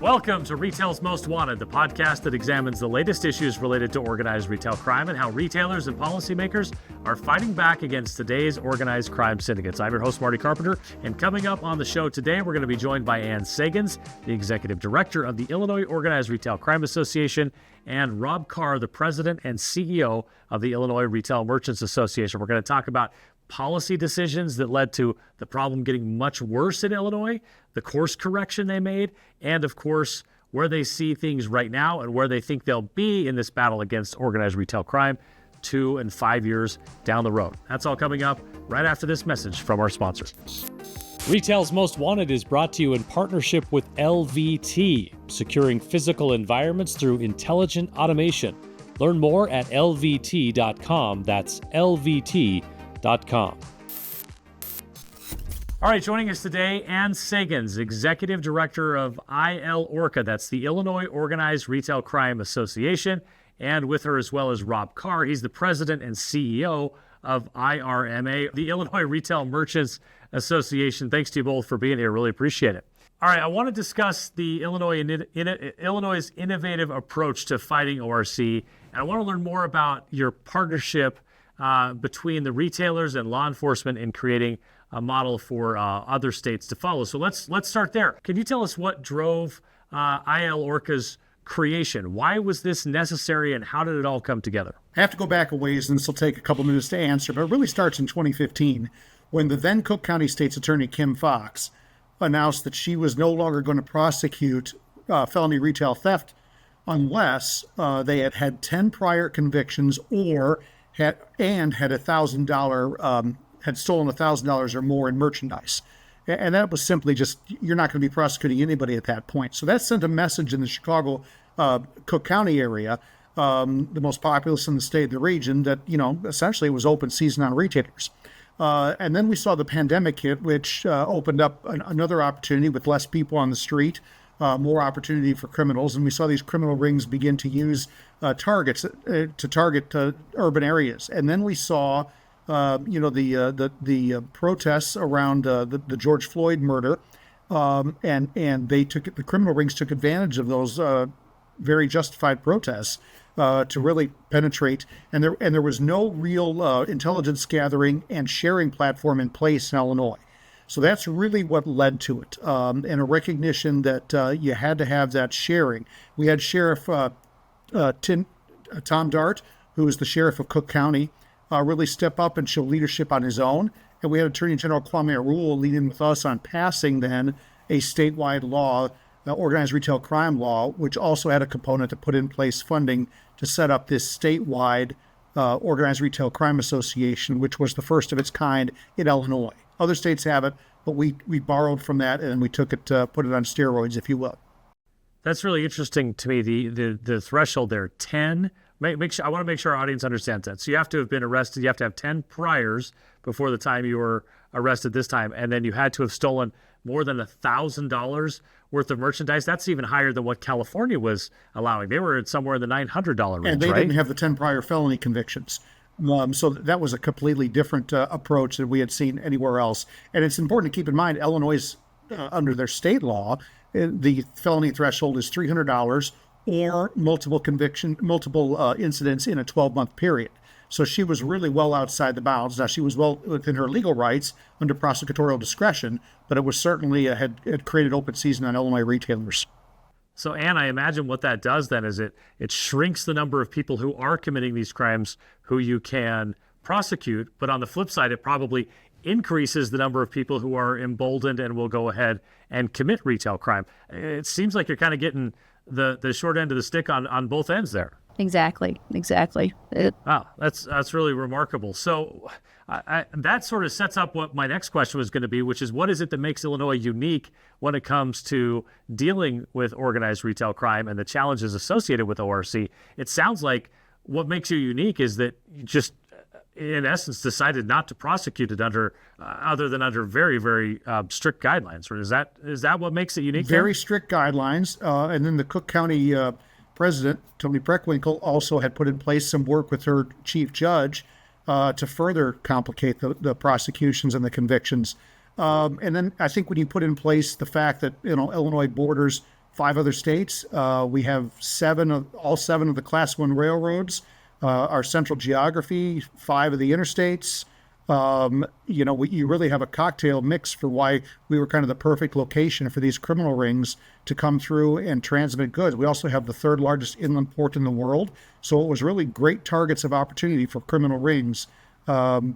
Welcome to Retail's Most Wanted, the podcast that examines the latest issues related to organized retail crime and how retailers and policymakers are fighting back against today's organized crime syndicates. I'm your host, Marty Carpenter, and coming up on the show today, we're going to be joined by Ann Sagans, the Executive Director of the Illinois Organized Retail Crime Association, and Rob Carr, the President and CEO of the Illinois Retail Merchants Association. We're going to talk about policy decisions that led to the problem getting much worse in Illinois, the course correction they made, and of course, where they see things right now and where they think they'll be in this battle against organized retail crime 2 and 5 years down the road. That's all coming up right after this message from our sponsors. Retail's Most Wanted is brought to you in partnership with LVT, securing physical environments through intelligent automation. Learn more at lvt.com. That's lvt.com. All right, joining us today, Ann Sagans, Executive Director of ILORCA. That's the Illinois Organized Retail Crime Association. And with her as well as Rob Carr. He's the President and CEO of IRMA, the Illinois Retail Merchants Association. Thanks to you both for being here. Really appreciate it. All right, I want to discuss the Illinois' innovative approach to fighting ORC. And I want to learn more about your partnership between the retailers and law enforcement in creating a model for other states to follow. So let's start there. Can you tell us what drove ILORCA's creation? Why was this necessary, and how did it all come together? I have to go back a ways, and this will take a couple minutes to answer, but it really starts in 2015 when the then Cook County State's Attorney Kim Fox announced that she was no longer going to prosecute felony retail theft unless they had 10 prior convictions or had $1,000 had stolen $1,000 or more in merchandise. And that was simply just, you're not going to be prosecuting anybody at that point. So that sent a message in the Chicago, Cook County area, the most populous in the state, the region, that, essentially it was open season on retailers. And then we saw the pandemic hit, which opened up another opportunity with less people on the street, more opportunity for criminals. And we saw these criminal rings begin to use targets to target urban areas. And then we saw the protests around the George Floyd murder, and the criminal rings took advantage of those very justified protests to really penetrate. And there was no real intelligence gathering and sharing platform in place in Illinois. So that's really what led to it, and a recognition that you had to have that sharing. We had Sheriff Tom Dart, who is the sheriff of Cook County, really step up and show leadership on his own. And we had Attorney General Kwame Auror lead in with us on passing then a statewide law, the organized retail crime law, which also had a component to put in place funding to set up this statewide organized retail crime association, which was the first of its kind in Illinois. Other states have it, but we borrowed from that and we took it, put it on steroids, if you will. That's really interesting to me, the threshold there, 10. I want to make sure our audience understands that. So you have to have been arrested. You have to have 10 priors before the time you were arrested this time. And then you had to have stolen more than $1,000 worth of merchandise. That's even higher than what California was allowing. They were at somewhere in the $900 range, and they right? didn't have the 10 prior felony convictions. So that was a completely different approach that we had seen anywhere else. And it's important to keep in mind, Illinois, under their state law, the felony threshold is $300 or multiple incidents in a 12-month period. So she was really well outside the bounds. Now, she was well within her legal rights under prosecutorial discretion, but it was certainly had created open season on Illinois retailers. So, Ann, I imagine what that does then is it shrinks the number of people who are committing these crimes who you can prosecute, but on the flip side, it probably increases the number of people who are emboldened and will go ahead and commit retail crime. It seems like you're kind of getting the short end of the stick on both ends there. Exactly. Wow, that's really remarkable. So that sort of sets up what my next question was going to be, which is what is it that makes Illinois unique when it comes to dealing with organized retail crime and the challenges associated with ORC? It sounds like what makes you unique is that you just, in essence, decided not to prosecute it other than under very, very strict guidelines. Or is that what makes it unique? Very strict guidelines. And then the Cook County president, Tony Preckwinkle, also had put in place some work with her chief judge to further complicate the prosecutions and the convictions. And then I think when you put in place the fact that Illinois borders 5 other states. We have all seven of the Class 1 railroads, our central geography, 5 of the interstates. You really have a cocktail mix for why we were kind of the perfect location for these criminal rings to come through and transmit goods. We also have the 3rd largest inland port in the world. So it was really great targets of opportunity for criminal rings,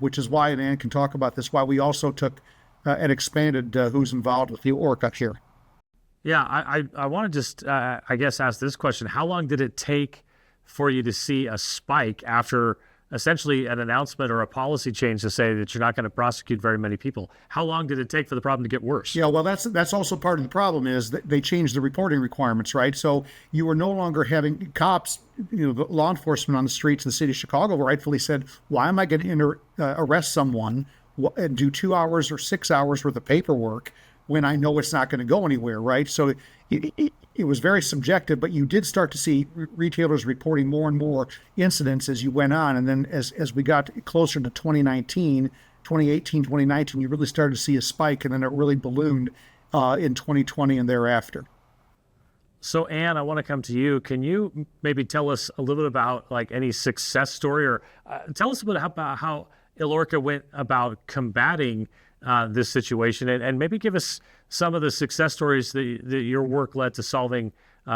which is why, and Ann can talk about this, why we also took and expanded who's involved with the ILORCA here. Yeah, I want to just, I guess, ask this question. How long did it take for you to see a spike after essentially an announcement or a policy change to say that you're not going to prosecute very many people? How long did it take for the problem to get worse? Yeah, well, that's also part of the problem is that they changed the reporting requirements, right? So you were no longer having cops, the law enforcement on the streets in the city of Chicago rightfully said, why am I going to arrest someone and do 2 hours or 6 hours worth of paperwork when I know it's not going to go anywhere, right? So it was very subjective, but you did start to see retailers reporting more and more incidents as you went on. And then as we got closer to 2018, 2019, you really started to see a spike, and then it really ballooned in 2020 and thereafter. So, Ann, I want to come to you. Can you maybe tell us a little bit about like any success story, or tell us a bit about how ILORCA went about combating this situation, and maybe give us some of the success stories that your work led to solving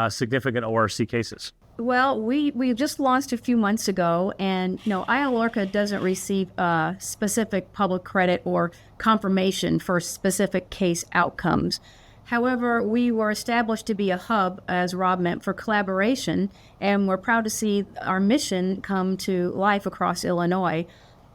significant ORC cases. Well, we just launched a few months ago, and ILORCA doesn't receive specific public credit or confirmation for specific case outcomes. However, we were established to be a hub, as Rob meant, for collaboration, and we're proud to see our mission come to life across Illinois.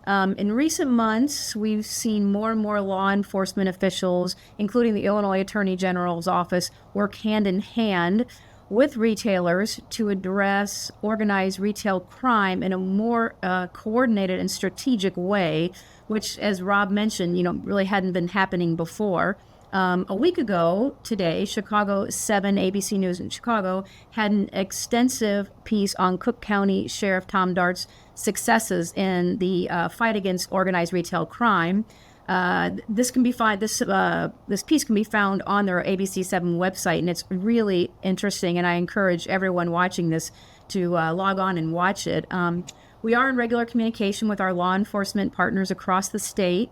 In recent months, we've seen more and more law enforcement officials, including the Illinois Attorney General's office, work hand in hand with retailers to address organized retail crime in a more coordinated and strategic way, which, as Rob mentioned, really hadn't been happening before. A week ago today, Chicago 7, ABC News in Chicago, had an extensive piece on Cook County Sheriff Tom Dart's successes in the fight against organized retail crime. This piece can be found on their ABC 7 website, and it's really interesting, and I encourage everyone watching this to log on and watch it. We are in regular communication with our law enforcement partners across the state,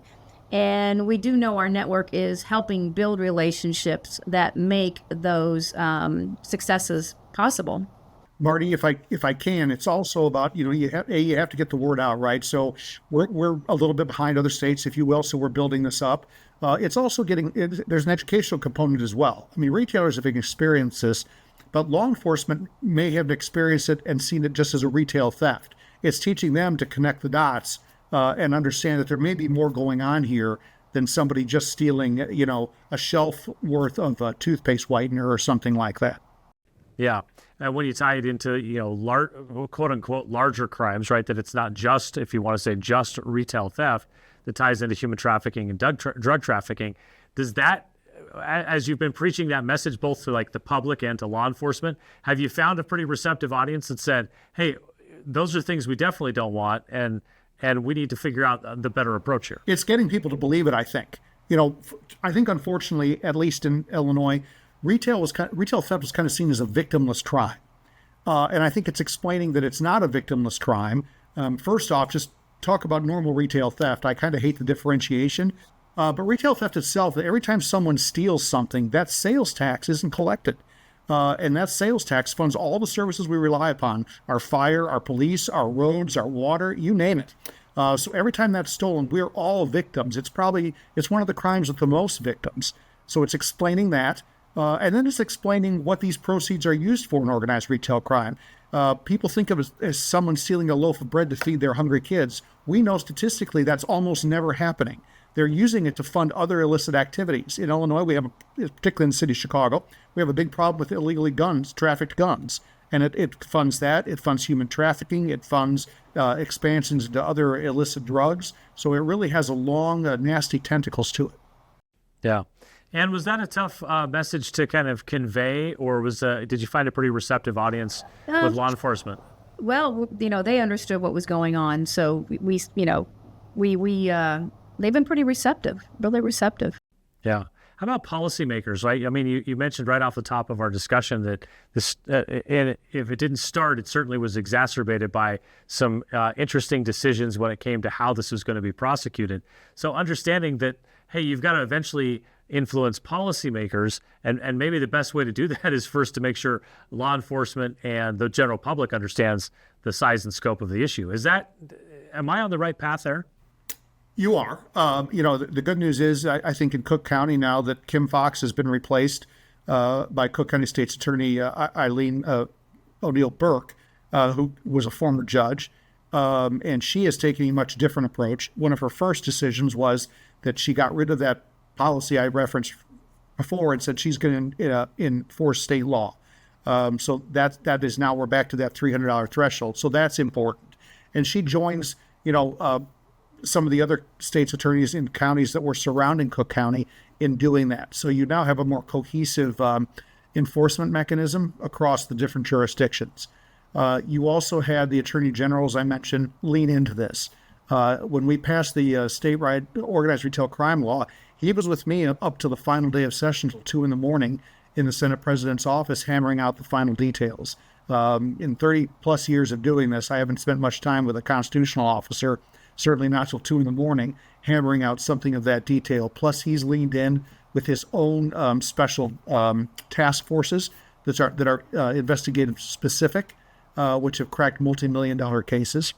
and we do know our network is helping build relationships that make those successes possible. Marty, if I can, it's also about, you have to get the word out, right? So we're a little bit behind other states, if you will, so we're building this up. It's also there's an educational component as well. I mean, retailers have experienced this, but law enforcement may have experienced it and seen it just as a retail theft. It's teaching them to connect the dots and understand that there may be more going on here than somebody just stealing, a shelf worth of toothpaste whitener or something like that. Yeah. And when you tie it into, quote unquote, larger crimes, right, that it's not just, if you want to say just retail theft, that ties into human trafficking and drug trafficking. Does that, as you've been preaching that message both to like the public and to law enforcement, have you found a pretty receptive audience that said, hey, those are things we definitely don't want, and we need to figure out the better approach here? It's getting people to believe it, I think. I think unfortunately, at least in Illinois, retail theft was kind of seen as a victimless crime. And I think it's explaining that it's not a victimless crime. First off, just talk about normal retail theft. I kind of hate the differentiation. But retail theft itself, every time someone steals something, that sales tax isn't collected. And that sales tax funds all the services we rely upon: our fire, our police, our roads, our water, you name it. So every time that's stolen, we're all victims. It's one of the crimes with the most victims. So it's explaining that. And then it's explaining what these proceeds are used for in organized retail crime. People think of it as someone stealing a loaf of bread to feed their hungry kids. We know statistically that's almost never happening. They're using it to fund other illicit activities. In Illinois, we have, particularly in the city of Chicago, we have a big problem with illegally trafficked guns. And it funds that. It funds human trafficking. It funds expansions into other illicit drugs. So it really has a long, nasty tentacles to it. Yeah. And was that a tough message to kind of convey, or did you find a pretty receptive audience with law enforcement? Well, they understood what was going on, so they've been pretty receptive, really receptive. Yeah. How about policymakers, right? I mean, you mentioned right off the top of our discussion that this, and if it didn't start, it certainly was exacerbated by some interesting decisions when it came to how this was going to be prosecuted. So understanding that, hey, you've got to eventually influence policymakers, and maybe the best way to do that is first to make sure law enforcement and the general public understands the size and scope of the issue. Am I on the right path there? You are. The good news is I think in Cook County now that Kim Fox has been replaced by Cook County State's Attorney Eileen O'Neill Burke, who was a former judge, and she is taking a much different approach. One of her first decisions was that she got rid of that policy I referenced before and said she's going to enforce state law. So that is now we're back to that $300 threshold. So that's important. And she joins, some of the other state's attorneys in counties that were surrounding Cook County in doing that. So you now have a more cohesive enforcement mechanism across the different jurisdictions. You also had the attorney generals I mentioned lean into this. When we passed the statewide organized retail crime law, he was with me up to the final day of session till 2 a.m. in the Senate President's office hammering out the final details. In 30 plus years of doing this, I haven't spent much time with a constitutional officer, certainly not till 2 a.m, hammering out something of that detail. Plus, he's leaned in with his own special task forces that are investigative specific, which have cracked multi-million-dollar cases.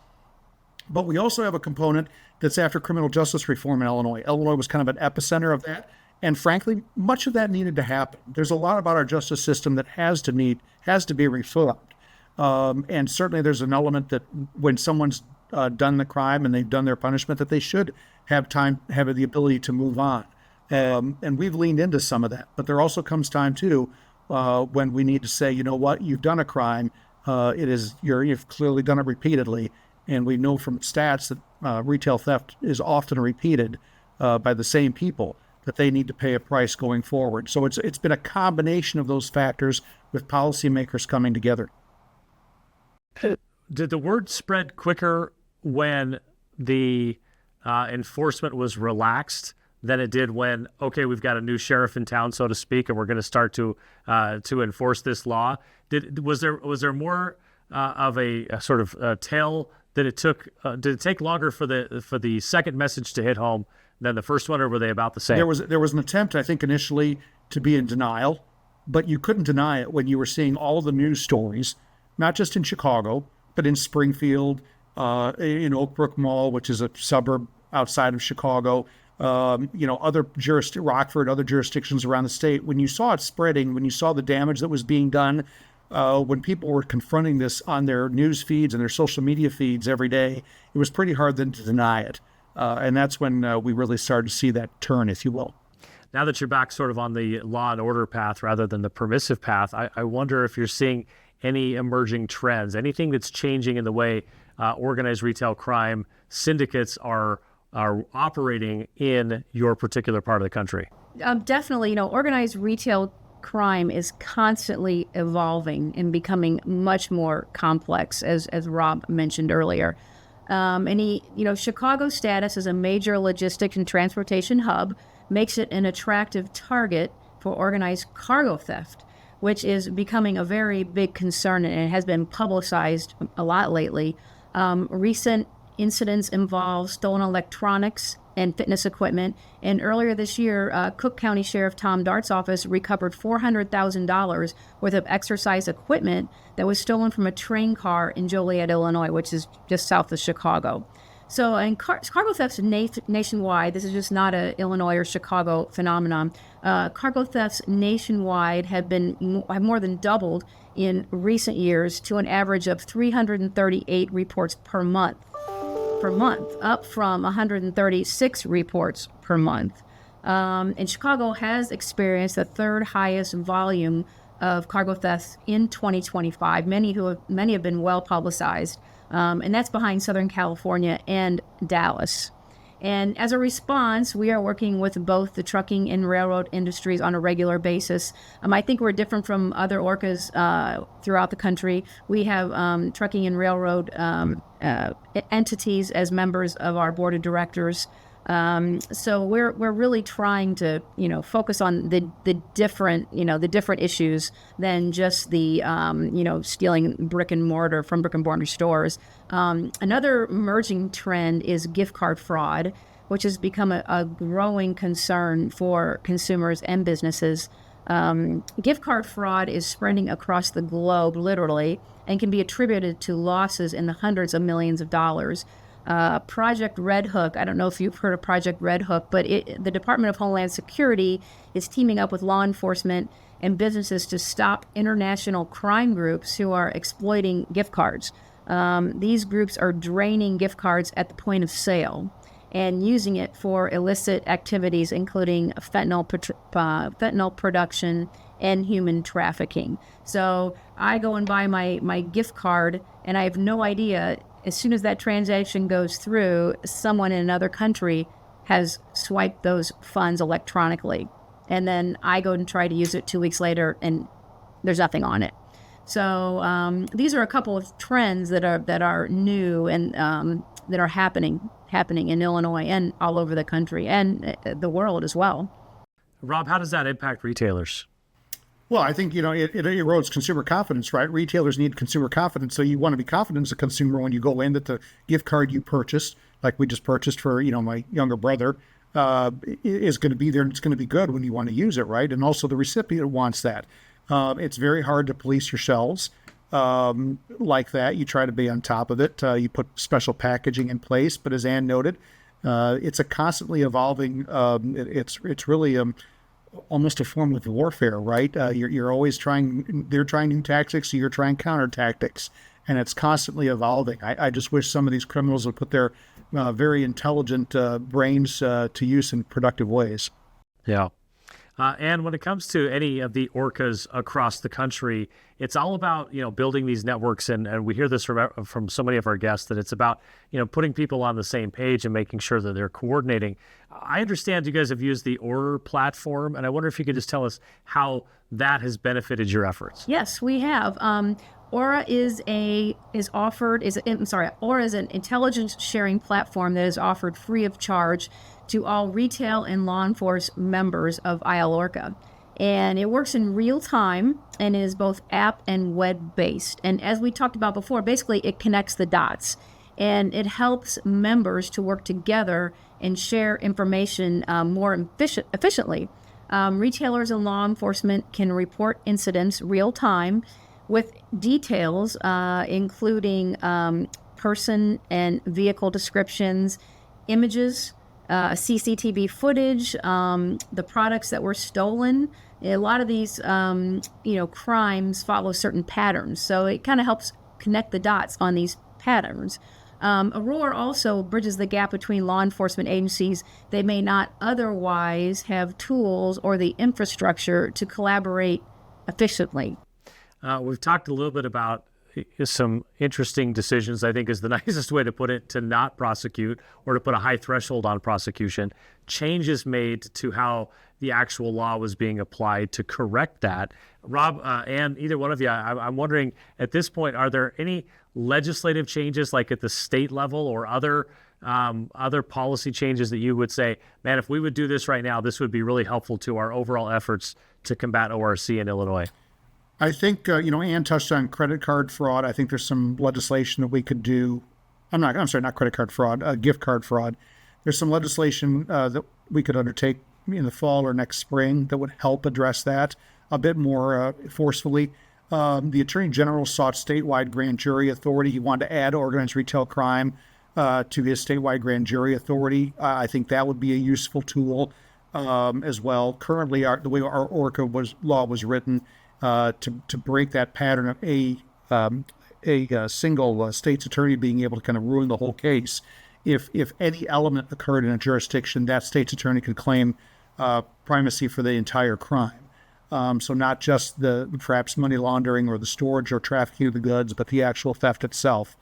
But we also have a component that's after criminal justice reform in Illinois. Illinois was kind of an epicenter of that. And frankly, much of that needed to happen. There's a lot about our justice system that has to be reformed. And certainly there's an element that when someone's done the crime and they've done their punishment, that they should have the ability to move on. And we've leaned into some of that. But there also comes time too when we need to say, you know what, you've done a crime. You've clearly done it repeatedly. And we know from stats that retail theft is often repeated by the same people, that they need to pay a price going forward. So it's been a combination of those factors with policymakers coming together. Did the word spread quicker when the enforcement was relaxed than it did when, okay, we've got a new sheriff in town, so to speak, and we're going to start to enforce this law? Was there more of a sort of tail that it took? Did it take longer for the second message to hit home than the first one, or were they about the same? There was an attempt, I think, initially to be in denial, but you couldn't deny it when you were seeing all the news stories, not just in Chicago, but in Springfield, in Oak Brook Mall, which is a suburb outside of Chicago, other Rockford, other jurisdictions around the state. When you saw it spreading, when you saw the damage that was being done, when people were confronting this on their news feeds and their social media feeds every day, it was pretty hard then to deny it. And that's when we really started to see that turn, if you will. Now that you're back sort of on the law and order path rather than the permissive path, I wonder if you're seeing any emerging trends, anything that's changing in the way organized retail crime syndicates are operating in your particular part of the country. Definitely, organized retail crime is constantly evolving and becoming much more complex, as Rob mentioned earlier. Chicago's status as a major logistics and transportation hub makes it an attractive target for organized cargo theft, which is becoming a very big concern, and it has been publicized a lot lately. Recent incidents involve stolen electronics and fitness equipment, and earlier this year, Cook County Sheriff Tom Dart's office recovered $400,000 worth of exercise equipment that was stolen from a train car in Joliet, Illinois, which is just south of Chicago. So, and cargo thefts nationwide. This is just not a Illinois or Chicago phenomenon. Cargo thefts nationwide have more than doubled in recent years to an average of 338 reports per month, up from 136 reports per month. And Chicago has experienced the third highest volume of cargo thefts in 2025. Many have been well publicized. And that's behind Southern California and Dallas. And as a response, we are working with both the trucking and railroad industries on a regular basis. I think we're different from other ORCAs throughout the country. We have trucking and railroad entities as members of our board of directors. So we're really trying to, focus on the different, the different issues than just the, stealing brick and mortar stores. Another emerging trend is gift card fraud, which has become a growing concern for consumers and businesses. Gift card fraud is spreading across the globe, literally, and can be attributed to losses in the hundreds of millions of dollars. Project Red Hook, I don't know if you've heard of Project Red Hook, but the Department of Homeland Security is teaming up with law enforcement and businesses to stop international crime groups who are exploiting gift cards. These groups are draining gift cards at the point of sale and using it for illicit activities, including fentanyl production and human trafficking. So I go and buy my gift card, and I have no idea, as soon as that transaction goes through, someone in another country has swiped those funds electronically. And then I go and try to use it 2 weeks later, and there's nothing on it. So these are a couple of trends that are new and that are happening in Illinois and all over the country and the world as well. Rob, how does that impact retailers? Well, I think, it erodes consumer confidence, right? Retailers need consumer confidence. So you want to be confident as a consumer when you go in that the gift card you purchased, like we just purchased for, my younger brother, is going to be there and it's going to be good when you want to use it, right? And also the recipient wants that. It's very hard to police your shelves like that. You try to be on top of it. You put special packaging in place. But as Ann noted, it's a constantly evolving, it's really almost a form of warfare, right? You're always they're trying new tactics, so you're trying counter tactics, and it's constantly evolving. I just wish some of these criminals would put their very intelligent brains to use in productive ways. Yeah. And when it comes to any of the ORCAs across the country, it's all about, building these networks. And we hear this from so many of our guests that it's about, putting people on the same page and making sure that they're coordinating. I understand you guys have used the Auror platform, and I wonder if you could just tell us how that has benefited your efforts. Yes, we have. Auror is an intelligence sharing platform that is offered free of charge to all retail and law enforcement members of ILORCA. And it works in real time and is both app and web based. And as we talked about before, basically it connects the dots and it helps members to work together and share information more efficiently. Retailers and law enforcement can report incidents real time with details, including person and vehicle descriptions, images, CCTV footage, the products that were stolen. A lot of these, crimes follow certain patterns. So it kind of helps connect the dots on these patterns. Auror also bridges the gap between law enforcement agencies. They may not otherwise have tools or the infrastructure to collaborate efficiently. We've talked a little bit about some interesting decisions, I think is the nicest way to put it, to not prosecute or to put a high threshold on prosecution. Changes made to how the actual law was being applied to correct that. Rob, and either one of you, I'm wondering at this point, are there any legislative changes like at the state level or other policy changes that you would say, man, if we would do this right now, this would be really helpful to our overall efforts to combat ORC in Illinois? I think, Ann touched on credit card fraud. I think there's some legislation that we could do. Not credit card fraud, gift card fraud. There's some legislation that we could undertake in the fall or next spring that would help address that a bit more forcefully. The Attorney General sought statewide grand jury authority. He wanted to add organized retail crime to his statewide grand jury authority. I think that would be a useful tool as well. Currently, the way our ORCA law was written, to break that pattern of a single state's attorney being able to kind of ruin the whole case. If any element occurred in a jurisdiction, that state's attorney could claim primacy for the entire crime. So not just the perhaps money laundering or the storage or trafficking of the goods, but the actual theft itself,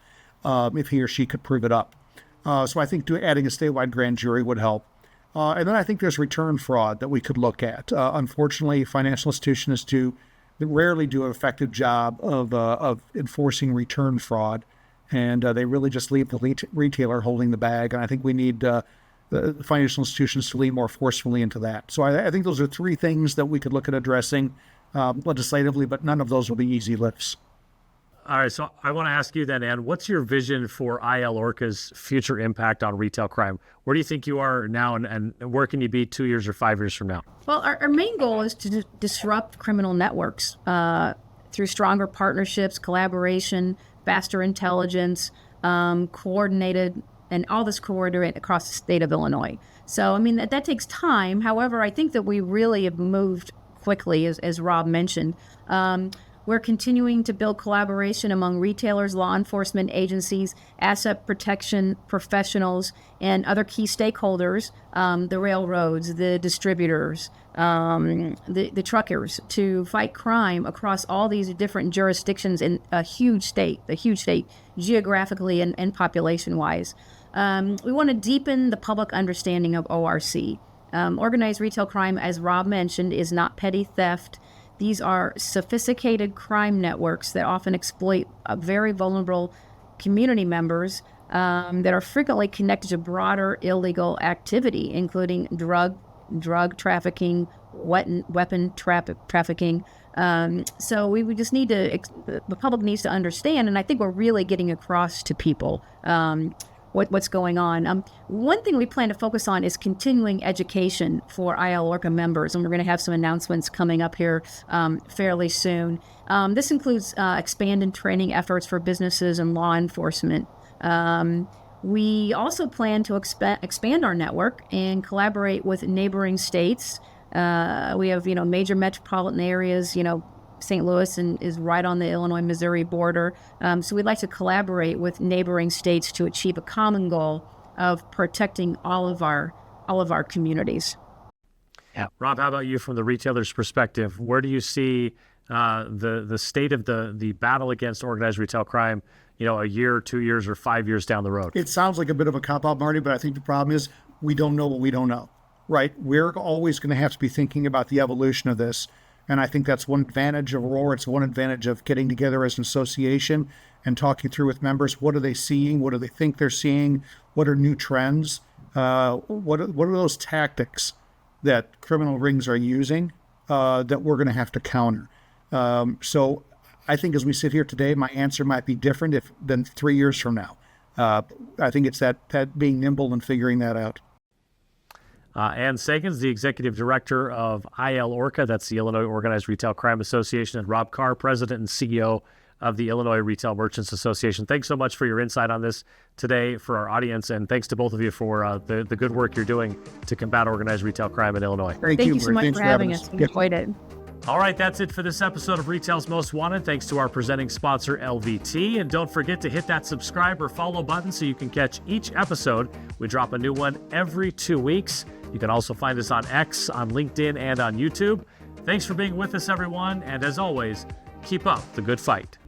if he or she could prove it up. So I think adding a statewide grand jury would help. And then I think there's return fraud that we could look at. Unfortunately, financial institutions rarely do an effective job of enforcing return fraud, and they really just leave the retailer holding the bag. And I think we need the financial institutions to lean more forcefully into that. So I think those are three things that we could look at addressing legislatively, but none of those will be easy lifts. All right, so I want to ask you then, Ann, what's your vision for ILORCA's future impact on retail crime? Where do you think you are now, and where can you be 2 years or 5 years from now? Well, our main goal is to disrupt criminal networks through stronger partnerships, collaboration, faster intelligence, coordinated, and all this coordinated across the state of Illinois. So, I mean, that takes time. However, I think that we really have moved quickly, as Rob mentioned. We're continuing to build collaboration among retailers, law enforcement agencies, asset protection professionals, and other key stakeholders, the railroads, the distributors, the truckers, to fight crime across all these different jurisdictions in a huge state, geographically and population-wise. We want to deepen the public understanding of ORC. Organized retail crime, as Rob mentioned, is not petty theft. These are sophisticated crime networks that often exploit very vulnerable community members that are frequently connected to broader illegal activity, including drug trafficking, weapon trafficking. So we just need to, the public needs to understand, and I think we're really getting across to people what's going on. One thing we plan to focus on is continuing education for ILORCA members, and we're going to have some announcements coming up here fairly soon. This includes expanded training efforts for businesses and law enforcement. We also plan to expand our network and collaborate with neighboring states. We have, major metropolitan areas, St. Louis is right on the Illinois-Missouri border. So we'd like to collaborate with neighboring states to achieve a common goal of protecting all of our communities. Yeah. Rob, how about you from the retailer's perspective? Where do you see the state of the battle against organized retail crime, a year, 2 years, or 5 years down the road? It sounds like a bit of a cop-out, Marty, but I think the problem is we don't know what we don't know, right? We're always going to have to be thinking about the evolution of this. And I think that's one advantage of Auror. It's one advantage of getting together as an association and talking through with members. What are they seeing? What do they think they're seeing? What are new trends? What are those tactics that criminal rings are using that we're going to have to counter? So I think as we sit here today, my answer might be different than 3 years from now. I think it's that being nimble and figuring that out. Ann Sagan's the executive director of ILORCA, that's the Illinois Organized Retail Crime Association, and Rob Carr, president and CEO of the Illinois Retail Merchants Association. Thanks so much for your insight on this today for our audience, and thanks to both of you for the good work you're doing to combat organized retail crime in Illinois. Thank you so much for having us. We enjoyed it. All right, that's it for this episode of Retail's Most Wanted. Thanks to our presenting sponsor, LVT. And don't forget to hit that subscribe or follow button so you can catch each episode. We drop a new one every 2 weeks. You can also find us on X, on LinkedIn, and on YouTube. Thanks for being with us, everyone. And as always, keep up the good fight.